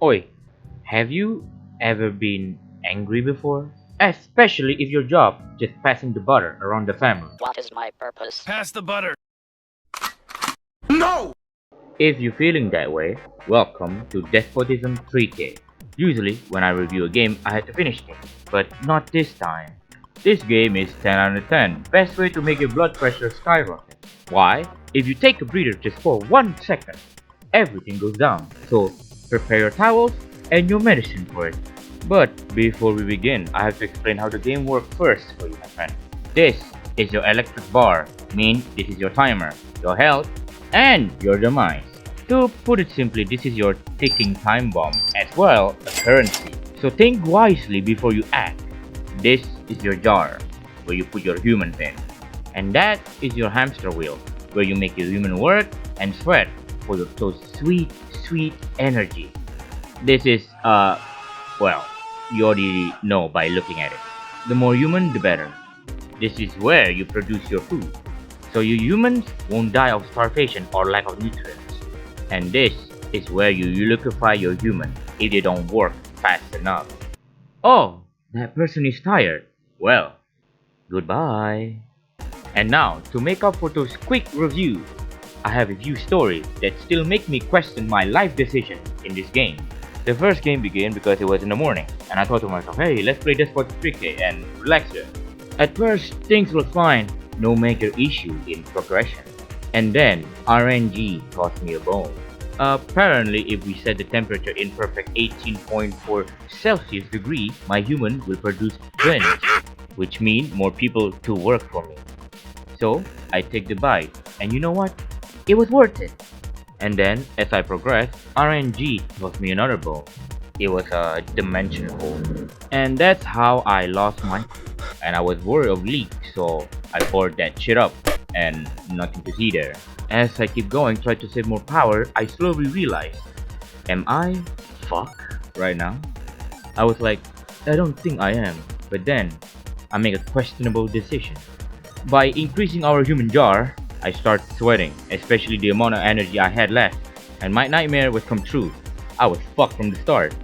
Oi, have you ever been angry before? Especially if your job just passing the butter around the family. What is my purpose? Pass the butter. If you're feeling that way, welcome to Despotism 3K. Usually, when I review a game, I have to finish it, but not this time. This game is 10 out of 10. Best way to make your blood pressure skyrocket. Why? If you take a breather just for 1 second, everything goes down. So, prepare your towels and your medicine for it. But before we begin, I have to explain how the game works first for you, my friend. This is your electric bar, means this is your timer, your health, and your demise. To put it simply, this is your ticking time bomb, as well as currency. So think wisely before you act. This is your jar, where you put your humans in. And that is your hamster wheel, where you make your human work and sweat for those sweet, sweet energy. This is, well, you already know by looking at it. The more human, the better. This is where you produce your food. So you humans won't die of starvation or lack of nutrients. And this is where you liquefy your human if they don't work fast enough. Oh, that person is tired. Well, goodbye. And now, to make up for those quick reviews, I have a few stories that still make me question my life decision in this game. The first game began because it was in the morning, and I thought to myself, hey, let's play Despot 3K and relax here. At first, things looked fine, no major issue in progression. And then, RNG cost me a bone. Apparently, if we set the temperature in perfect 18.4 Celsius degree, my human will produce twins, which means more people to work for me. So, I take the bite, and you know what? It was worth it. And then, as I progressed, RNG cost me another bone. It was a dimension hole. And that's how I lost my crew. And I was worried of leaks, so I poured that shit up, and nothing to see there. As I keep going, try to save more power, I slowly realized, am I fucked right now? I was like, I don't think I am. But then, I make a questionable decision. By increasing our human jar, I start sweating, especially the amount of energy I had left, and my nightmare would come true. I was fucked from the start.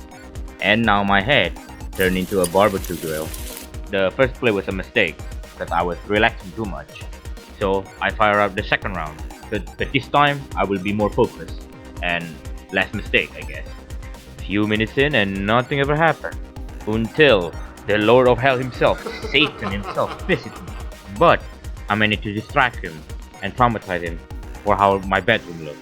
And now my head turned into a barbecue grill. The first play was a mistake, because I was relaxing too much. So I fire up the second round, but this time I will be more focused, and less mistake I guess. Few minutes in and nothing ever happened, until the Lord of Hell himself, Satan himself, visited me. But I managed to distract him and traumatize him for how my bedroom looks.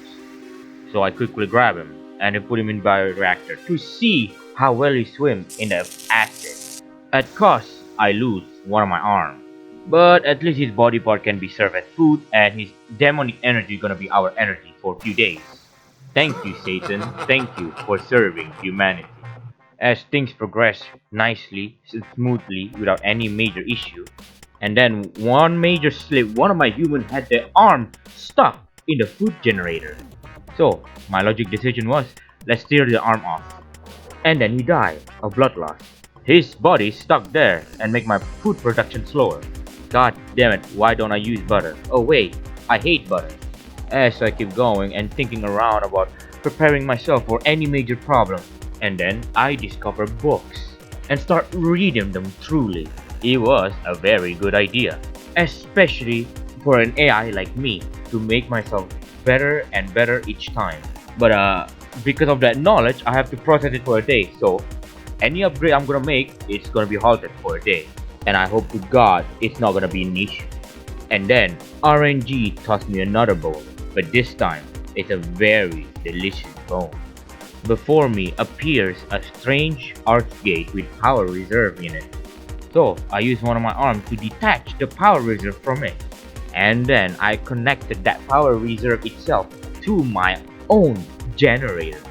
So I quickly grab him and then put him in bioreactor to see how well he swims in the acid. At cost, I lose one of my arms. But at least his body part can be served as food, and his demonic energy gonna be our energy for a few days. Thank you, Satan. Thank you for serving humanity. As things progress nicely, smoothly, without any major issue, and then one major slip, one of my humans had their arm stuck in the food generator. So my logic decision was, let's tear the arm off. And then he died of blood loss. His body stuck there and make my food production slower. God damn it, why don't I use butter? Oh wait, I hate butter. As I keep going and thinking around about preparing myself for any major problem, and then I discover books and start reading them truly. It was a very good idea, especially for an AI like me to make myself better and better each time. But because of that knowledge, I have to process it for a day, so any upgrade I'm gonna make, it's gonna be halted for a day. And I hope to God it's not gonna be an issue. And then RNG tossed me another bone, but this time it's a very delicious bone. Before me appears a strange archgate with power reserve in it. So I used one of my arms to detach the power reserve from it. And then I connected that power reserve itself to my own generator.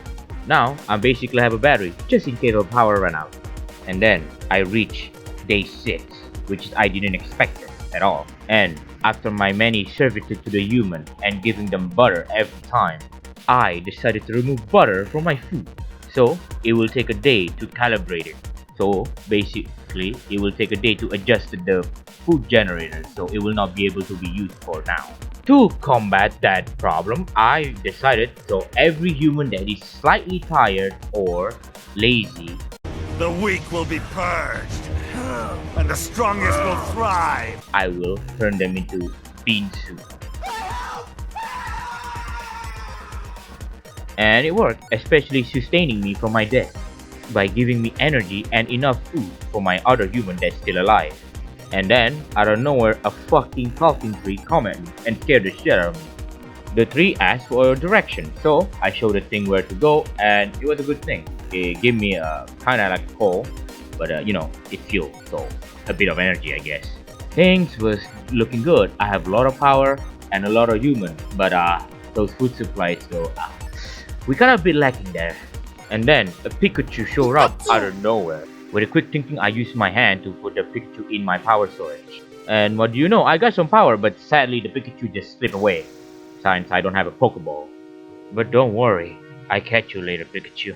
Now I basically have a battery just in case of power run out. And then I reach day 6, which I didn't expect it at all. And after my many servitude to the human and giving them butter every time, I decided to remove butter from my food. So it will take a day to calibrate it. So basically it will take a day to adjust the food generator, so it will not be able to be used for now. To combat that problem, I decided so every human that is slightly tired or lazy, The weak will be purged, and the strongest will thrive. I will turn them into bean soup. And it worked, especially sustaining me from my death by giving me energy and enough food for my other human that's still alive. And then, out of nowhere, a fucking talking tree come at me and scared the shit out of me. The tree asked for a direction, so I showed the thing where to go, and it was a good thing. It gave me a kinda like coal, but it's fuel, so a bit of energy, I guess. Things was looking good. I have a lot of power and a lot of human, but those food supplies, so we got a bit lacking there. And then a Pikachu showed up out of nowhere. With a quick thinking, I used my hand to put the Pikachu in my power storage. And what do you know? I got some power, but sadly the Pikachu just slipped away. Since I don't have a Pokeball. But don't worry, I catch you later, Pikachu.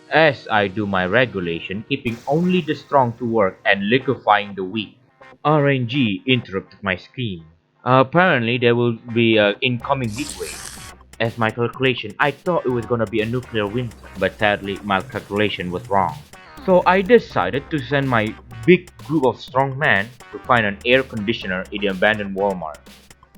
As I do my regulation, keeping only the strong to work and liquefying the weak, RNG interrupted my scheme. Apparently there will be an incoming heat wave. As my calculation, I thought it was gonna be a nuclear winter, but sadly my calculation was wrong. So I decided to send my big group of strong men to find an air conditioner in the abandoned Walmart.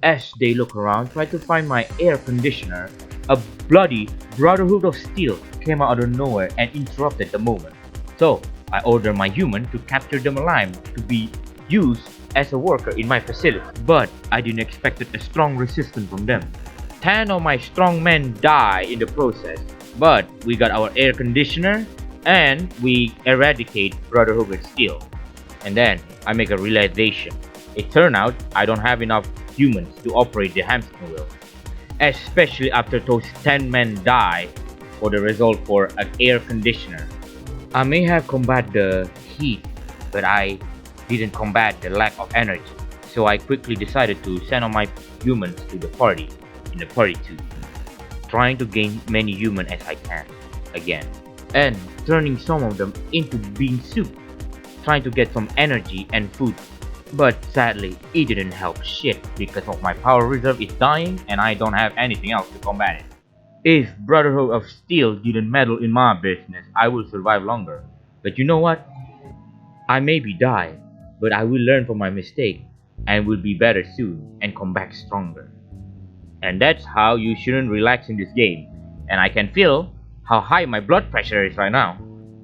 As they look around, try to find my air conditioner, a bloody Brotherhood of Steel came out of nowhere and interrupted the moment. So I ordered my human to capture them alive to be used as a worker in my facility. But I didn't expect a strong resistance from them. 10 of my strong men die in the process, but we got our air conditioner and we eradicate Brotherhood with Steel. And then I make a realization. It turned out I don't have enough humans to operate the hamster wheel, especially after those 10 men die for the result for an air conditioner. I may have combat the heat, but I didn't combat the lack of energy, so I quickly decided to send all my humans to the party, in the party too, trying to gain many humans as I can, again, and turning some of them into bean soup, trying to get some energy and food. But sadly, it didn't help shit because of my power reserve is dying and I don't have anything else to combat it. If Brotherhood of Steel didn't meddle in my business, I will survive longer. But you know what? I maybe die, but I will learn from my mistake and will be better soon and come back stronger. And that's how you shouldn't relax in this game. And I can feel how high my blood pressure is right now.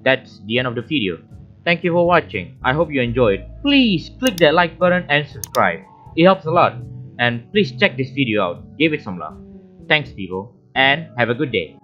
That's the end of the video. Thank you for watching. I hope you enjoyed. Please click that like button and subscribe. It helps a lot. And please check this video out. Give it some love. Thanks people and have a good day.